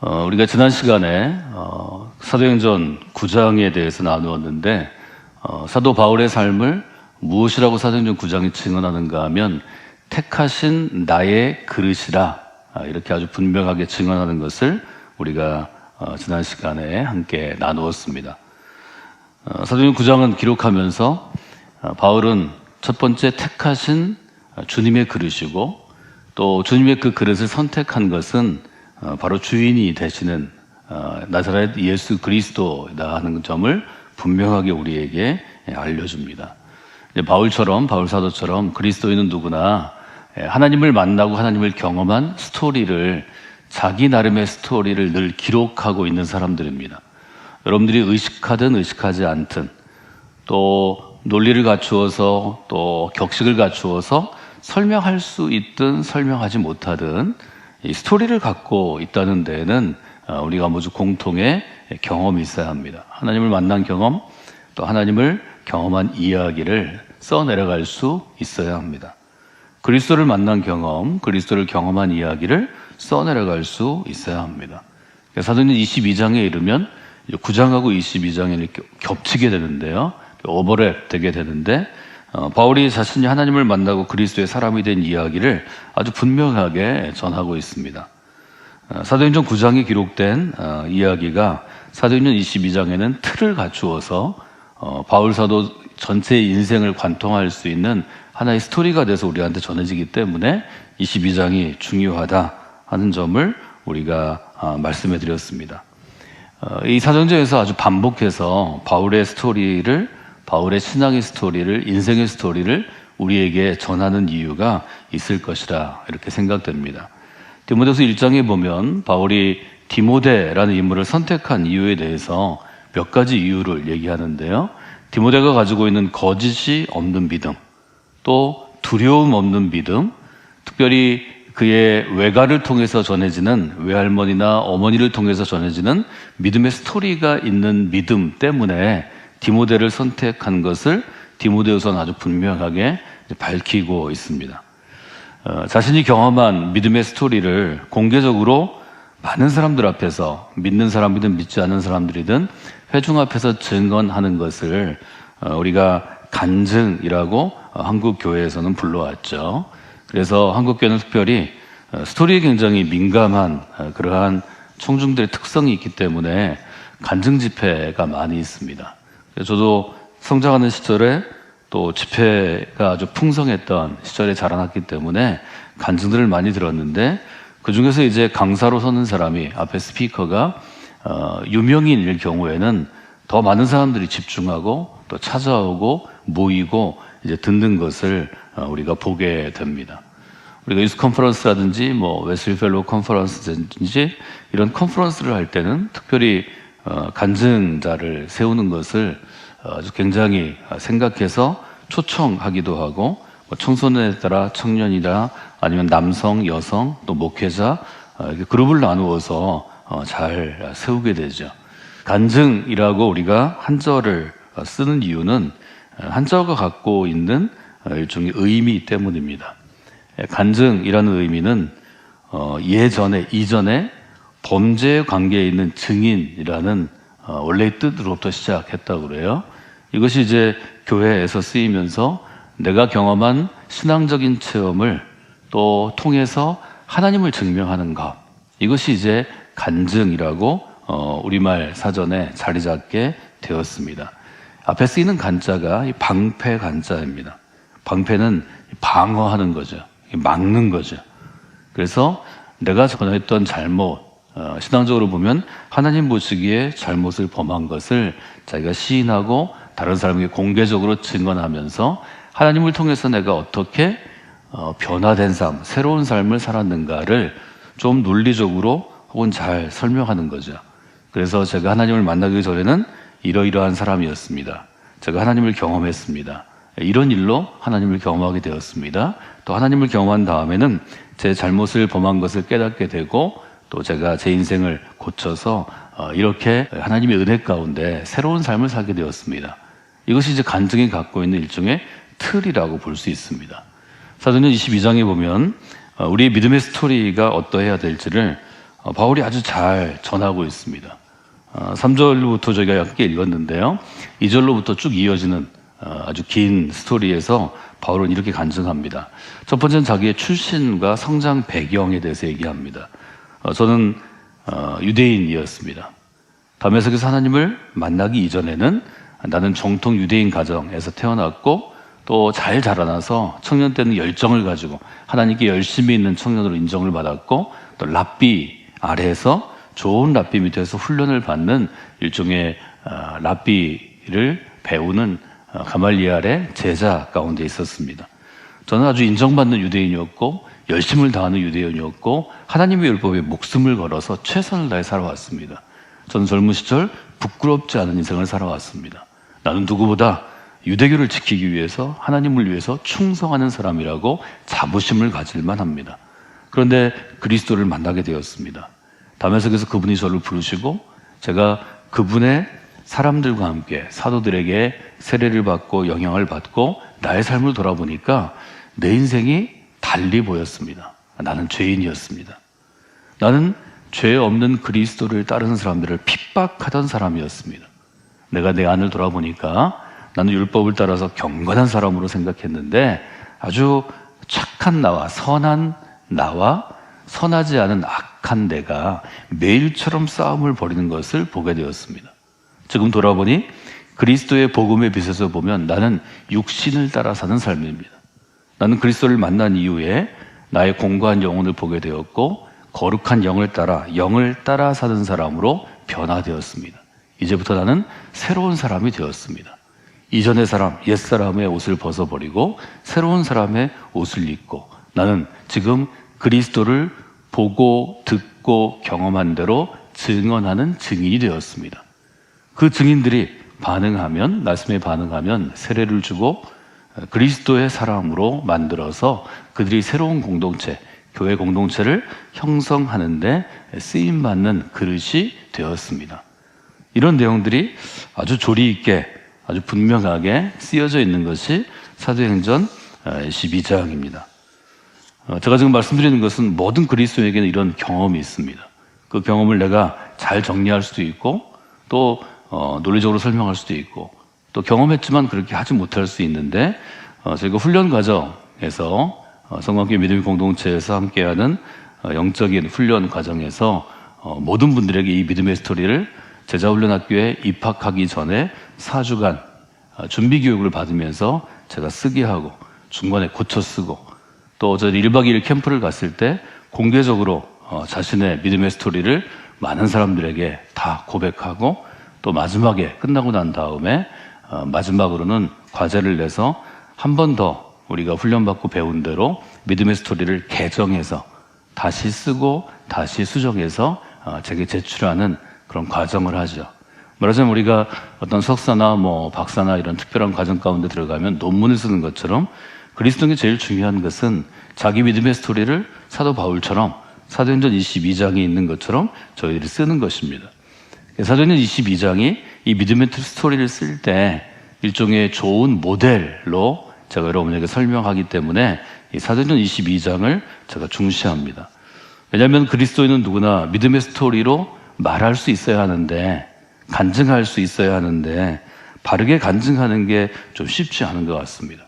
우리가 지난 시간에 사도행전 9장에 대해서 나누었는데 사도 바울의 삶을 무엇이라고 사도행전 9장이 증언하는가 하면 택하신 나의 그릇이라 이렇게 아주 분명하게 증언하는 것을 우리가 지난 시간에 함께 나누었습니다. 사도행전 9장은 기록하면서 바울은 첫 번째 택하신 주님의 그릇이고 또 주님의 그 그릇을 선택한 것은 바로 주인이 되시는 나사렛 예수 그리스도다 하는 점을 분명하게 우리에게 알려줍니다. 바울 사도처럼 그리스도인은 누구나 하나님을 만나고 하나님을 경험한 스토리를 자기 나름의 스토리를 늘 기록하고 있는 사람들입니다. 여러분들이 의식하든 의식하지 않든 또 논리를 갖추어서 또 격식을 갖추어서 설명할 수 있든 설명하지 못하든 이 스토리를 갖고 있다는 데에는 우리가 모두 공통의 경험이 있어야 합니다. 하나님을 만난 경험, 또 하나님을 경험한 이야기를 써내려갈 수 있어야 합니다. 그리스도를 만난 경험, 그리스도를 경험한 이야기를 써내려갈 수 있어야 합니다. 사도행전 22장에 이르면 9장하고 22장에 이렇게 겹치게 되는데요. 오버랩 되게 되는데 바울이 자신이 하나님을 만나고 그리스도의 사람이 된 이야기를 아주 분명하게 전하고 있습니다. 사도행전 9장에 기록된 이야기가 사도행전 22장에는 틀을 갖추어서 바울 사도 전체의 인생을 관통할 수 있는 하나의 스토리가 돼서 우리한테 전해지기 때문에 22장이 중요하다 하는 점을 우리가 말씀해 드렸습니다. 이 사도행전에서 아주 반복해서 바울의 신앙의 스토리를, 인생의 스토리를 우리에게 전하는 이유가 있을 것이라 이렇게 생각됩니다. 디모데후서 1장에 보면 바울이 디모데라는 인물을 선택한 이유에 대해서 몇 가지 이유를 얘기하는데요. 디모데가 가지고 있는 거짓이 없는 믿음, 또 두려움 없는 믿음, 특별히 그의 외가를 통해서 전해지는 외할머니나 어머니를 통해서 전해지는 믿음의 스토리가 있는 믿음 때문에 디모데를 선택한 것을 디모데후서는 아주 분명하게 밝히고 있습니다. 자신이 경험한 믿음의 스토리를 공개적으로 많은 사람들 앞에서 믿는 사람이든 믿지 않는 사람들이든 회중 앞에서 증언하는 것을 우리가 간증이라고 한국 교회에서는 불러왔죠. 그래서 한국 교회는 특별히 스토리에 굉장히 민감한 그러한 청중들의 특성이 있기 때문에 간증 집회가 많이 있습니다. 저도 성장하는 시절에 또 집회가 아주 풍성했던 시절에 자라났기 때문에 간증들을 많이 들었는데 그 중에서 이제 강사로 서는 사람이 앞에 스피커가 유명인일 경우에는 더 많은 사람들이 집중하고 또 찾아오고 모이고 이제 듣는 것을 우리가 보게 됩니다. 우리가 유스 컨퍼런스라든지 웨슬리 펠로우 컨퍼런스든지 이런 컨퍼런스를 할 때는 특별히 간증자를 세우는 것을 아주 굉장히 생각해서 초청하기도 하고 청소년에 따라 청년이라 아니면 남성, 여성, 또 목회자 이렇게 그룹을 나누어서 잘 세우게 되죠. 간증이라고 우리가 한자어를 쓰는 이유는 한자어가 갖고 있는 일종의 의미 때문입니다. 간증이라는 의미는 이전에 범죄 관계에 있는 증인이라는 원래의 뜻으로부터 시작했다고 그래요. 이것이 이제 교회에서 쓰이면서 내가 경험한 신앙적인 체험을 또 통해서 하나님을 증명하는 것, 이것이 이제 간증이라고 우리말 사전에 자리 잡게 되었습니다. 앞에 쓰이는 간자가 이 방패 간자입니다. 방패는 방어하는 거죠. 막는 거죠. 그래서 내가 전했던 잘못, 신앙적으로 보면 하나님 보시기에 잘못을 범한 것을 자기가 시인하고 다른 사람에게 공개적으로 증언하면서 하나님을 통해서 내가 어떻게 변화된 삶, 새로운 삶을 살았는가를 좀 논리적으로 혹은 잘 설명하는 거죠. 그래서 제가 하나님을 만나기 전에는 이러이러한 사람이었습니다. 제가 하나님을 경험했습니다. 이런 일로 하나님을 경험하게 되었습니다. 또 하나님을 경험한 다음에는 제 잘못을 범한 것을 깨닫게 되고 또 제가 제 인생을 고쳐서 이렇게 하나님의 은혜 가운데 새로운 삶을 살게 되었습니다. 이것이 이제 간증이 갖고 있는 일종의 틀이라고 볼 수 있습니다. 사도행전 22장에 보면 우리의 믿음의 스토리가 어떠해야 될지를 바울이 아주 잘 전하고 있습니다. 3절부터 저희가 함께 읽었는데요. 2절로부터 쭉 이어지는 아주 긴 스토리에서 바울은 이렇게 간증합니다. 첫 번째는 자기의 출신과 성장 배경에 대해서 얘기합니다. 저는 유대인이었습니다. 다메섹에서 하나님을 만나기 이전에는 나는 정통 유대인 가정에서 태어났고 또 잘 자라나서 청년 때는 열정을 가지고 하나님께 열심히 있는 청년으로 인정을 받았고 또 랍비 아래에서 좋은 랍비 밑에서 훈련을 받는 일종의 랍비를 배우는 가말리알의 제자 가운데 있었습니다. 저는 아주 인정받는 유대인이었고 열심을 다하는 유대인이었고 하나님의 율법에 목숨을 걸어서 최선을 다해 살아왔습니다. 저는 젊은 시절 부끄럽지 않은 인생을 살아왔습니다. 나는 누구보다 유대교를 지키기 위해서 하나님을 위해서 충성하는 사람이라고 자부심을 가질만 합니다. 그런데 그리스도를 만나게 되었습니다. 다메섹에서 그분이 저를 부르시고 제가 그분의 사람들과 함께 사도들에게 세례를 받고 영향을 받고 나의 삶을 돌아보니까 내 인생이 달리 보였습니다. 나는 죄인이었습니다. 나는 죄 없는 그리스도를 따르는 사람들을 핍박하던 사람이었습니다. 내가 내 안을 돌아보니까 나는 율법을 따라서 경건한 사람으로 생각했는데 아주 착한 나와 선한 나와 선하지 않은 악한 내가 매일처럼 싸움을 벌이는 것을 보게 되었습니다. 지금 돌아보니 그리스도의 복음의 빛에서 보면 나는 육신을 따라 사는 삶입니다. 나는 그리스도를 만난 이후에 나의 공고한 영혼을 보게 되었고 거룩한 영을 따라 사는 사람으로 변화되었습니다. 이제부터 나는 새로운 사람이 되었습니다. 이전의 사람, 옛사람의 옷을 벗어버리고 새로운 사람의 옷을 입고 나는 지금 그리스도를 보고 듣고 경험한 대로 증언하는 증인이 되었습니다. 그 증인들이 말씀에 반응하면 세례를 주고 그리스도의 사람으로 만들어서 그들이 새로운 공동체, 교회 공동체를 형성하는데 쓰임받는 그릇이 되었습니다. 이런 내용들이 아주 조리 있게 아주 분명하게 쓰여져 있는 것이 사도행전 12장입니다. 제가 지금 말씀드리는 것은 모든 그리스도에게는 이런 경험이 있습니다. 그 경험을 내가 잘 정리할 수도 있고 또 논리적으로 설명할 수도 있고 또 경험했지만 그렇게 하지 못할 수 있는데 저희가 훈련 과정에서 성광교회 믿음의 공동체에서 함께하는 영적인 훈련 과정에서 모든 분들에게 이 믿음의 스토리를 제자훈련학교에 입학하기 전에 4주간 준비 교육을 받으면서 제가 쓰게 하고 중간에 고쳐 쓰고 또 저 1박 2일 캠프를 갔을 때 공개적으로 자신의 믿음의 스토리를 많은 사람들에게 다 고백하고 또 마지막에 끝나고 난 다음에 마지막으로는 과제를 내서 한 번 더 우리가 훈련받고 배운 대로 믿음의 스토리를 개정해서 다시 쓰고 다시 수정해서 제게 제출하는 그런 과정을 하죠. 말하자면 우리가 어떤 석사나 박사나 이런 특별한 과정 가운데 들어가면 논문을 쓰는 것처럼 그리스도인이 제일 중요한 것은 자기 믿음의 스토리를 사도 바울처럼 사도행전 22장에 있는 것처럼 저희들이 쓰는 것입니다. 사도행전 22장이 이 믿음의 스토리를 쓸 때 일종의 좋은 모델로 제가 여러분에게 설명하기 때문에 이 사도행전 22장을 제가 중시합니다. 왜냐하면 그리스도인은 누구나 믿음의 스토리로 말할 수 있어야 하는데 간증할 수 있어야 하는데 바르게 간증하는 게 좀 쉽지 않은 것 같습니다.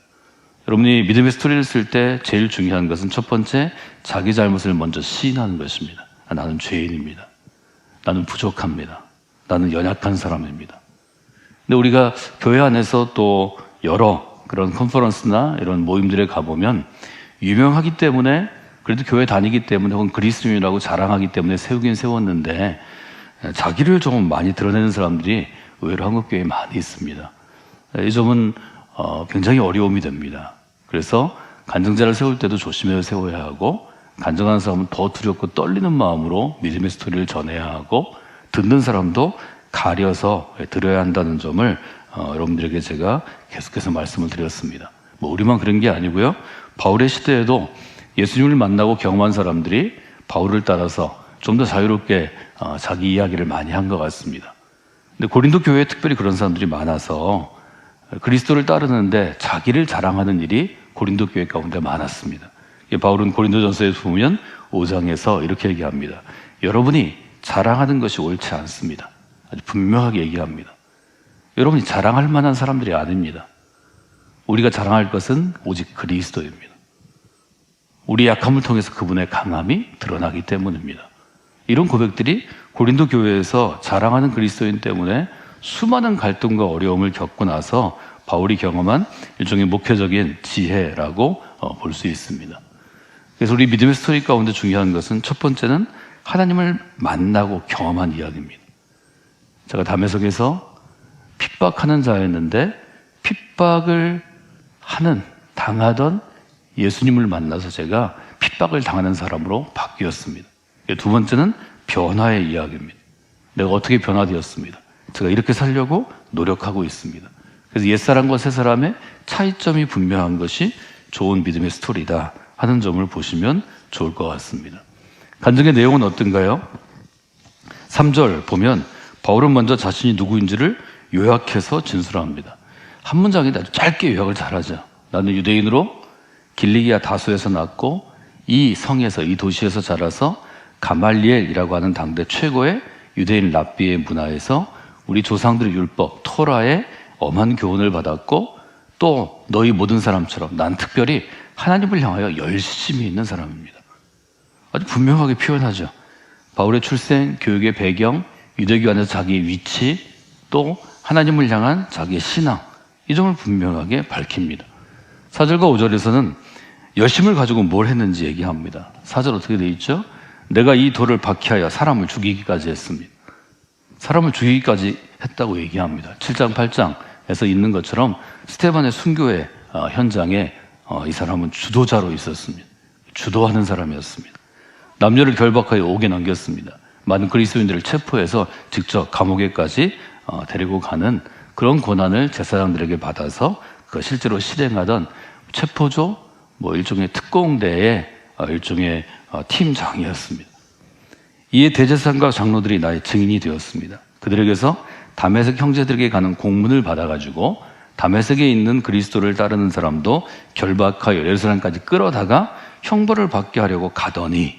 여러분이 믿음의 스토리를 쓸 때 제일 중요한 것은 첫 번째, 자기 잘못을 먼저 시인하는 것입니다. 나는 죄인입니다. 나는 부족합니다. 나는 연약한 사람입니다. 근데 우리가 교회 안에서 또 여러 그런 컨퍼런스나 이런 모임들에 가보면 유명하기 때문에 그래도 교회 다니기 때문에 혹은 그리스도인이라고 자랑하기 때문에 세우긴 세웠는데 자기를 좀 많이 드러내는 사람들이 의외로 한국교회에 많이 있습니다. 이 점은 굉장히 어려움이 됩니다. 그래서 간증자를 세울 때도 조심해서 세워야 하고 간증하는 사람은 더 두렵고 떨리는 마음으로 믿음의 스토리를 전해야 하고 듣는 사람도 가려서 들어야 한다는 점을 여러분들에게 제가 계속해서 말씀을 드렸습니다. 우리만 그런 게 아니고요. 바울의 시대에도 예수님을 만나고 경험한 사람들이 바울을 따라서 좀 더 자유롭게 자기 이야기를 많이 한 것 같습니다. 근데 고린도 교회에 특별히 그런 사람들이 많아서 그리스도를 따르는데 자기를 자랑하는 일이 고린도 교회 가운데 많았습니다. 바울은 고린도전서에 보면 5장에서 이렇게 얘기합니다. 여러분이 자랑하는 것이 옳지 않습니다. 아주 분명하게 얘기합니다. 여러분이 자랑할 만한 사람들이 아닙니다. 우리가 자랑할 것은 오직 그리스도입니다. 우리 약함을 통해서 그분의 강함이 드러나기 때문입니다. 이런 고백들이 고린도 교회에서 자랑하는 그리스도인 때문에 수많은 갈등과 어려움을 겪고 나서 바울이 경험한 일종의 목회적인 지혜라고 볼 수 있습니다. 그래서 우리 믿음의 스토리 가운데 중요한 것은 첫 번째는 하나님을 만나고 경험한 이야기입니다. 제가 다메섹에서 핍박하는 자였는데 핍박을 당하던 예수님을 만나서 제가 핍박을 당하는 사람으로 바뀌었습니다. 두 번째는 변화의 이야기입니다. 내가 어떻게 변화되었습니다. 제가 이렇게 살려고 노력하고 있습니다. 그래서 옛사람과 새사람의 차이점이 분명한 것이 좋은 믿음의 스토리다 하는 점을 보시면 좋을 것 같습니다. 간증의 내용은 어떤가요? 3절 보면 바울은 먼저 자신이 누구인지를 요약해서 진술합니다. 한 문장인데 아주 짧게 요약을 잘하죠. 나는 유대인으로 길리기아 다소에서 났고 이 성에서, 이 도시에서 자라서 가말리엘이라고 하는 당대 최고의 유대인 랍비의 문화에서 우리 조상들의 율법 토라의 엄한 교훈을 받았고 또 너희 모든 사람처럼 난 특별히 하나님을 향하여 열심히 있는 사람입니다. 아주 분명하게 표현하죠. 바울의 출생, 교육의 배경, 유대교 안에서 자기의 위치, 또 하나님을 향한 자기의 신앙, 이 점을 분명하게 밝힙니다. 4절과 5절에서는 열심을 가지고 뭘 했는지 얘기합니다. 4절 어떻게 되어 있죠? 내가 이 돌을 박해하여 사람을 죽이기까지 했습니다. 사람을 죽이기까지 했다고 얘기합니다. 7장, 8장에서 있는 것처럼 스테반의 순교의 현장에 이 사람은 주도자로 있었습니다. 주도하는 사람이었습니다. 남녀를 결박하여 옥에 넘겼습니다. 많은 그리스도인들을 체포해서 직접 감옥에까지 데리고 가는 그런 고난을 제사장들에게 받아서 그 실제로 실행하던 체포조, 일종의 특공대의 일종의 팀장이었습니다. 이에 대제사장과 장로들이 나의 증인이 되었습니다. 그들에게서 다메섹 형제들에게 가는 공문을 받아가지고 다메섹에 있는 그리스도를 따르는 사람도 결박하여 예루살렘까지 끌어다가 형벌을 받게 하려고 가더니,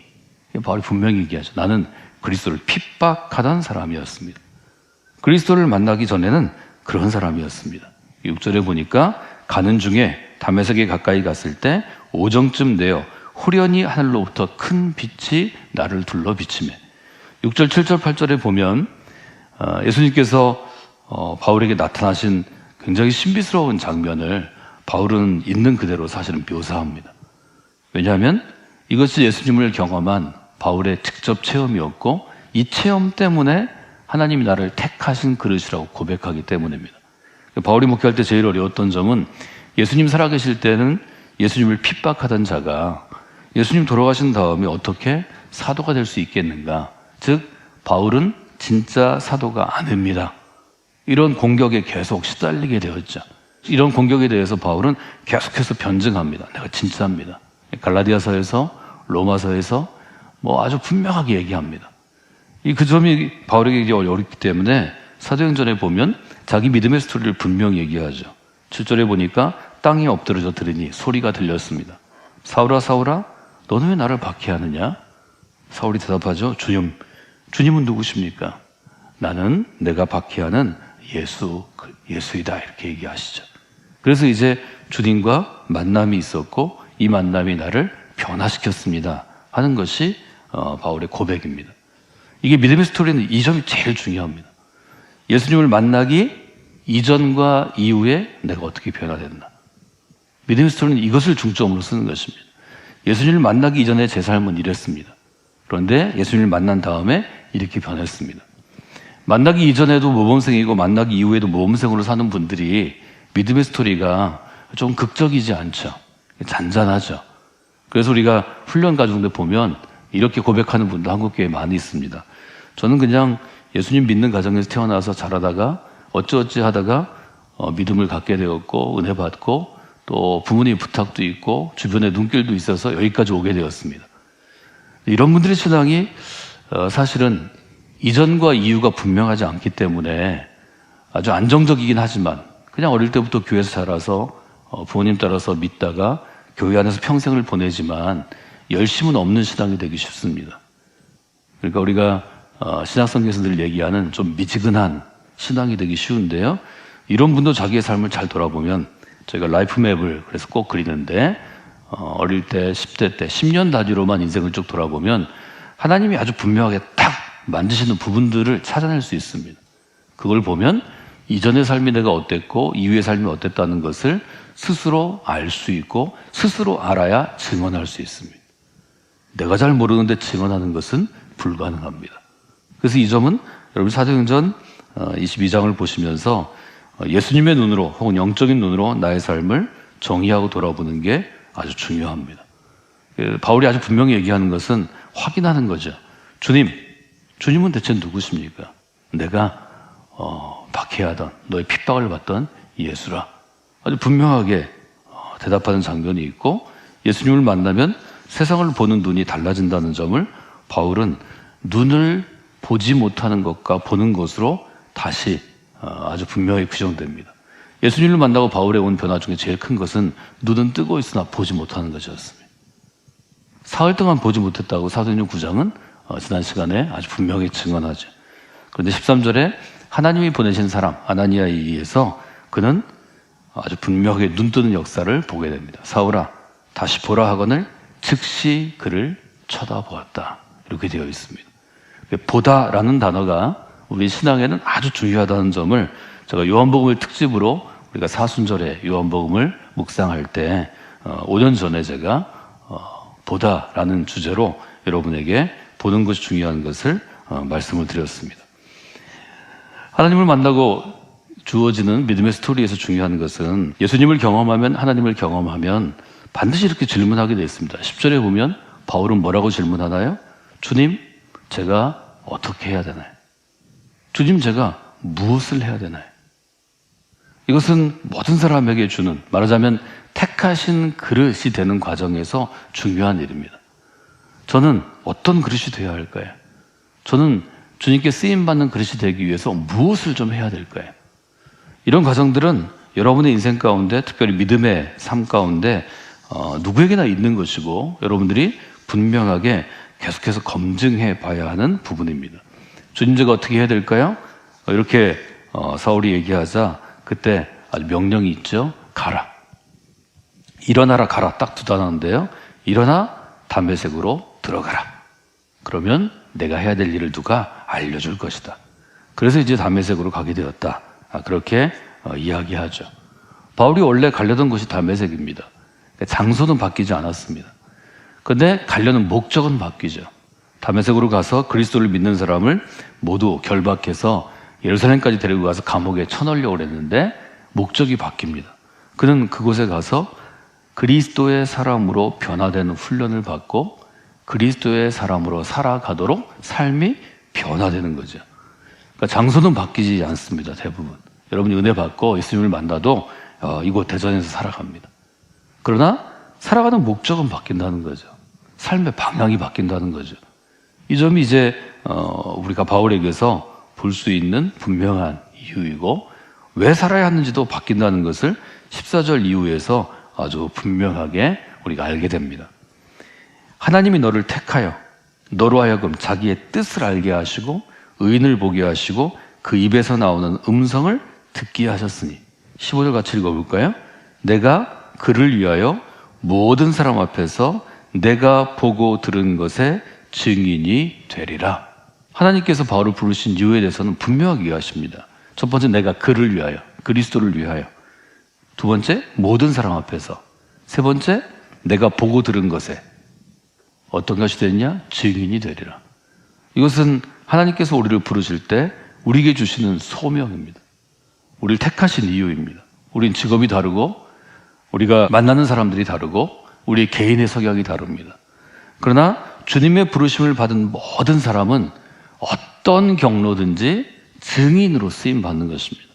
바울이 분명히 얘기하죠. 나는 그리스도를 핍박하던 사람이었습니다. 그리스도를 만나기 전에는 그런 사람이었습니다. 6절에 보니까 가는 중에 다메섹에 가까이 갔을 때 오정쯤 되어 후련히 하늘로부터 큰 빛이 나를 둘러 비치매. 6절, 7절, 8절에 보면 예수님께서 바울에게 나타나신 굉장히 신비스러운 장면을 바울은 있는 그대로 사실은 묘사합니다. 왜냐하면 이것이 예수님을 경험한 바울의 직접 체험이었고 이 체험 때문에 하나님이 나를 택하신 그릇이라고 고백하기 때문입니다. 바울이 목회할 때 제일 어려웠던 점은 예수님 살아계실 때는 예수님을 핍박하던 자가 예수님 돌아가신 다음에 어떻게 사도가 될 수 있겠는가? 즉 바울은 진짜 사도가 아닙니다. 이런 공격에 계속 시달리게 되었죠. 이런 공격에 대해서 바울은 계속해서 변증합니다. 내가 진짜입니다. 갈라디아서에서 로마서에서 아주 분명하게 얘기합니다. 그 점이 바울에게 어렵기 때문에 사도행전에 보면 자기 믿음의 스토리를 분명히 얘기하죠. 7절에 보니까 땅에 엎드려져 들으니 소리가 들렸습니다. 사울아 사울아 너는 왜 나를 박해하느냐? 사울이 대답하죠. 주님은 누구십니까? 나는 내가 박해하는 예수이다 이렇게 얘기하시죠. 그래서 이제 주님과 만남이 있었고 이 만남이 나를 변화시켰습니다 하는 것이 바울의 고백입니다. 이게 믿음의 스토리는 이 점이 제일 중요합니다. 예수님을 만나기 이전과 이후에 내가 어떻게 변화됐나. 믿음의 스토리는 이것을 중점으로 쓰는 것입니다. 예수님을 만나기 이전에 제 삶은 이랬습니다. 그런데 예수님을 만난 다음에 이렇게 변했습니다. 만나기 이전에도 모범생이고 만나기 이후에도 모범생으로 사는 분들이 믿음의 스토리가 좀 극적이지 않죠. 잔잔하죠. 그래서 우리가 훈련 과정들 보면 이렇게 고백하는 분도 한국교회에 많이 있습니다. 저는 그냥 예수님 믿는 가정에서 태어나서 자라다가 어찌어찌 하다가 믿음을 갖게 되었고 은혜 받고 또 부모님 부탁도 있고 주변에 눈길도 있어서 여기까지 오게 되었습니다. 이런 분들의 신앙이 사실은 이전과 이유가 분명하지 않기 때문에 아주 안정적이긴 하지만 그냥 어릴 때부터 교회에서 자라서 부모님 따라서 믿다가 교회 안에서 평생을 보내지만 열심은 없는 신앙이 되기 쉽습니다. 그러니까 우리가 신약성경에서 늘 얘기하는 좀 미지근한 신앙이 되기 쉬운데요. 이런 분도 자기의 삶을 잘 돌아보면, 저희가 라이프맵을 그래서 꼭 그리는데, 어릴 때, 10대 때, 10년 단위로만 인생을 쭉 돌아보면 하나님이 아주 분명하게 딱 만드시는 부분들을 찾아낼 수 있습니다. 그걸 보면 이전의 삶이 내가 어땠고 이후의 삶이 어땠다는 것을 스스로 알 수 있고, 스스로 알아야 증언할 수 있습니다. 내가 잘 모르는데 증언하는 것은 불가능합니다. 그래서 이 점은 여러분 사도행전 22장을 보시면서 예수님의 눈으로 혹은 영적인 눈으로 나의 삶을 정의하고 돌아보는 게 아주 중요합니다. 바울이 아주 분명히 얘기하는 것은 확인하는 거죠. 주님은 대체 누구십니까? 내가 박해하던, 너의 핍박을 받던 예수라. 아주 분명하게 대답하는 장면이 있고, 예수님을 만나면 세상을 보는 눈이 달라진다는 점을 바울은 눈을 보지 못하는 것과 보는 것으로 다시 아주 분명히 규정됩니다. 예수님을 만나고 바울의 온 변화 중에 제일 큰 것은 눈은 뜨고 있으나 보지 못하는 것이었습니다. 사흘 동안 보지 못했다고 사도행전 9장은 지난 시간에 아주 분명히 증언하죠. 그런데 13절에 하나님이 보내신 사람 아나니아에 의해서 그는 아주 분명하게 눈 뜨는 역사를 보게 됩니다. 사울아 다시 보라 하거늘 즉시 그를 쳐다보았다. 이렇게 되어 있습니다. 보다라는 단어가 우리 신앙에는 아주 중요하다는 점을 제가 요한복음을 특집으로 우리가 사순절에 요한복음을 묵상할 때 5년 전에 제가 보다라는 주제로 여러분에게 보는 것이 중요한 것을 말씀을 드렸습니다. 하나님을 만나고 주어지는 믿음의 스토리에서 중요한 것은 예수님을 경험하면, 하나님을 경험하면 반드시 이렇게 질문하게 되어 있습니다. 10절에 보면 바울은 뭐라고 질문하나요? 주님, 제가 어떻게 해야 되나요? 주님, 제가 무엇을 해야 되나요? 이것은 모든 사람에게 주는, 말하자면 택하신 그릇이 되는 과정에서 중요한 일입니다. 저는 어떤 그릇이 되어야 할까요? 저는 주님께 쓰임받는 그릇이 되기 위해서 무엇을 좀 해야 될까요? 이런 과정들은 여러분의 인생 가운데, 특별히 믿음의 삶 가운데 누구에게나 있는 것이고, 여러분들이 분명하게 계속해서 검증해 봐야 하는 부분입니다. 주님, 제가 어떻게 해야 될까요? 이렇게 사울이 얘기하자 그때 아주 명령이 있죠. 가라. 일어나라, 가라. 딱 두 단어인데요. 일어나 다메섹으로 들어가라. 그러면 내가 해야 될 일을 누가 알려줄 것이다. 그래서 이제 다메섹으로 가게 되었다. 그렇게 이야기하죠. 바울이 원래 가려던 곳이 다메섹입니다. 장소는 바뀌지 않았습니다. 그런데 가려는 목적은 바뀌죠. 다메섹으로 가서 그리스도를 믿는 사람을 모두 결박해서 예루살렘까지 데리고 가서 감옥에 쳐넣으려고 했는데 목적이 바뀝니다. 그는 그곳에 가서 그리스도의 사람으로 변화되는 훈련을 받고 그리스도의 사람으로 살아가도록 삶이 변화되는 거죠. 그러니까 장소는 바뀌지 않습니다. 대부분. 여러분이 은혜 받고 예수님을 만나도 이곳 대전에서 살아갑니다. 그러나 살아가는 목적은 바뀐다는 거죠. 삶의 방향이 바뀐다는 거죠. 이 점이 이제 우리가 바울에게서 볼 수 있는 분명한 이유이고, 왜 살아야 하는지도 바뀐다는 것을 14절 이후에서 아주 분명하게 우리가 알게 됩니다. 하나님이 너를 택하여 너로 하여금 자기의 뜻을 알게 하시고 의인을 보게 하시고 그 입에서 나오는 음성을 듣게 하셨으니. 15절 같이 읽어볼까요? 내가 그를 위하여 모든 사람 앞에서 내가 보고 들은 것의 증인이 되리라. 하나님께서 바울을 부르신 이유에 대해서는 분명하게 이해하십니다. 첫 번째, 내가 그를 위하여, 그리스도를 위하여. 두 번째, 모든 사람 앞에서. 세 번째, 내가 보고 들은 것에 어떤 것이 되느냐? 증인이 되리라. 이것은 하나님께서 우리를 부르실 때 우리에게 주시는 소명입니다. 우리를 택하신 이유입니다. 우린 직업이 다르고 우리가 만나는 사람들이 다르고 우리 개인의 성향이 다릅니다. 그러나 주님의 부르심을 받은 모든 사람은 어떤 경로든지 증인으로 쓰임받는 것입니다.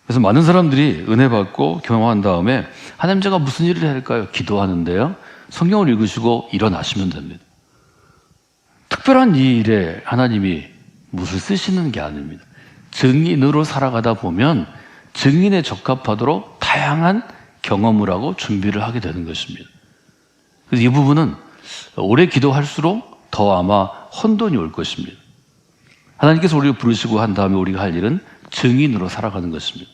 그래서 많은 사람들이 은혜 받고 경험한 다음에 하나님, 제가 무슨 일을 해야 할까요? 기도하는데요. 성경을 읽으시고 일어나시면 됩니다. 특별한 일에 하나님이 무엇을 쓰시는 게 아닙니다. 증인으로 살아가다 보면 증인에 적합하도록 다양한 경험을 하고 준비를 하게 되는 것입니다. 그래서 이 부분은 오래 기도할수록 더 아마 혼돈이 올 것입니다. 하나님께서 우리를 부르시고 한 다음에 우리가 할 일은 증인으로 살아가는 것입니다.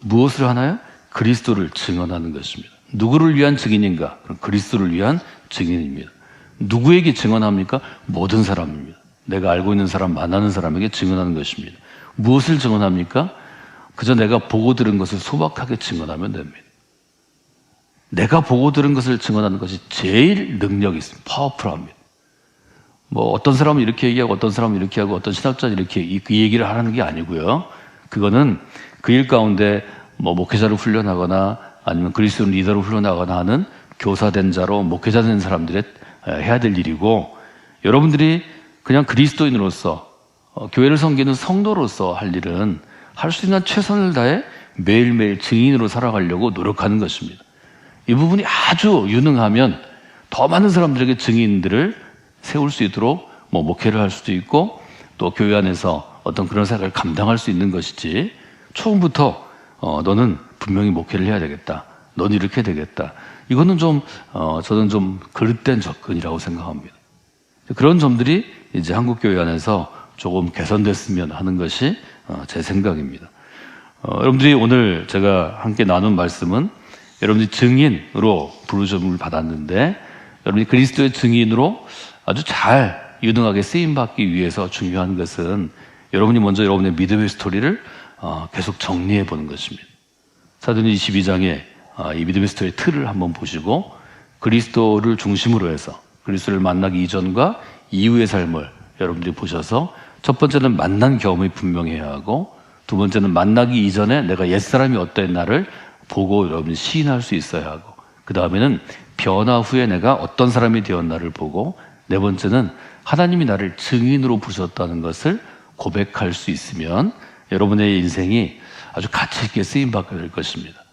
무엇을 하나요? 그리스도를 증언하는 것입니다. 누구를 위한 증인인가? 그럼 그리스도를 위한 증인입니다. 누구에게 증언합니까? 모든 사람입니다. 내가 알고 있는 사람, 만나는 사람에게 증언하는 것입니다. 무엇을 증언합니까? 그저 내가 보고 들은 것을 소박하게 증언하면 됩니다. 내가 보고 들은 것을 증언하는 것이 제일 능력이 있습니다. 파워풀합니다. 뭐 어떤 사람은 이렇게 얘기하고 어떤 사람은 이렇게 하고 어떤 신학자는 이렇게 이 얘기를 하는 게 아니고요. 그거는 그 일 가운데 뭐 목회자를 훈련하거나 아니면 그리스도 리더를 훈련하거나 하는 교사된 자로 목회자 된 사람들의 해야 될 일이고, 여러분들이 그냥 그리스도인으로서 교회를 섬기는 성도로서 할 일은 할 수 있는 최선을 다해 매일매일 증인으로 살아가려고 노력하는 것입니다. 이 부분이 아주 유능하면 더 많은 사람들에게 증인들을 세울 수 있도록 목회를 할 수도 있고 또 교회 안에서 어떤 그런 생각을 감당할 수 있는 것이지, 처음부터 너는 분명히 목회를 해야 되겠다, 너는 이렇게 되겠다, 이거는 저는 좀 그릇된 접근이라고 생각합니다. 그런 점들이 이제 한국교회 안에서 조금 개선됐으면 하는 것이 제 생각입니다. 여러분들이 오늘 제가 함께 나눈 말씀은 여러분들이 증인으로 부르심을 받았는데, 여러분이 그리스도의 증인으로 아주 잘 유능하게 쓰임받기 위해서 중요한 것은 여러분이 먼저 여러분의 믿음의 스토리를 계속 정리해 보는 것입니다. 사도행전 22장에 이 믿음의 스토리의 틀을 한번 보시고 그리스도를 중심으로 해서 그리스도를 만나기 이전과 이후의 삶을 여러분들이 보셔서, 첫 번째는 만난 경험이 분명해야 하고, 두 번째는 만나기 이전에 내가 옛사람이 어땠나를 보고 여러분이 시인할 수 있어야 하고, 그 다음에는 변화 후에 내가 어떤 사람이 되었나를 보고, 네 번째는 하나님이 나를 증인으로 부르셨다는 것을 고백할 수 있으면 여러분의 인생이 아주 가치 있게 쓰임받게 될 것입니다.